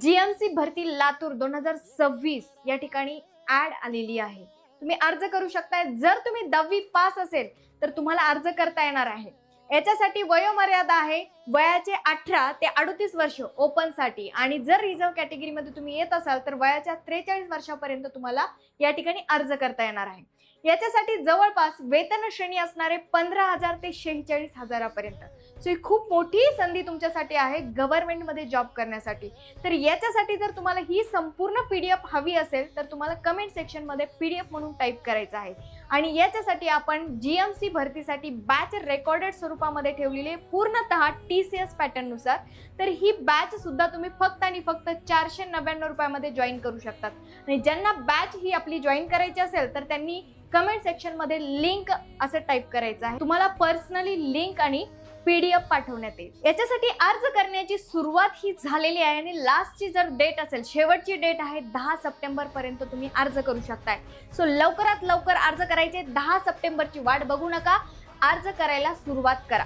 GMC भरती लातूर 2026 या ठिकाणी ऍड आलेली आहे। तुम्ही अर्ज करू शकताय। जर तुम्ही 10वी पास असेल तर तुम्हाला अर्ज करता येणार आहे। याच्यासाठी वयोमर्यादा आहे वयाचे 18 ते 38 वर्ष ओपन साठी, आणि जर रिझर्व कॅटेगरी मध्ये तुम्ही येत असाल तर वयाच्या 43 वर्षापर्यंत तुम्हाला या ठिकाणी अर्ज करता येणार आहे। याच्यासाठी जवळपास वेतन श्रेणी असणारे 15,000 ते 46,000 पर्यंत। सो ही खूप मोठी संधी तुमच्यासाठी आहे गव्हर्नमेंट मध्ये जॉब करण्यासाठी। तर याच्यासाठी जर तुम्हाला ही संपूर्ण पीडीएफ हवी असेल तर तुम्हाला कमेंट सेक्शन मध्ये पीडीएफ म्हणून टाइप करायचं आहे। आणि याच्यासाठी आपण जीएमसी भरतीसाठी बॅच रेकॉर्डेड स्वरूपामध्ये ठेवलेली पूर्णतः टीसीएस पॅटर्न नुसार। तर ही बॅच सुद्धा तुम्ही फक्त आणि फक्त 499 रुपयामध्ये जॉईन करू शकतात। आणि ज्यांना बॅच ही आपली जॉईन करायची असेल तर त्यांनी कमेंट सेक्शन मध्ये लिंक असं टाइप करायचं आहे। तुम्हाला पर्सनली लिंक आणि पीडीएफ पाठवण्यात येईल। याच्यासाठी अर्ज करण्याची सुरुवात ही झालेली आहे आणि लास्टची जर डेट असेल, शेवटची डेट आहे 10 सप्टेंबर पर्यंत तुम्ही अर्ज करू शकताय। सो लवकरात लवकर अर्ज करायचे। 10 सप्टेंबरची वाट बघू नका, अर्ज करायला सुरुवात करा।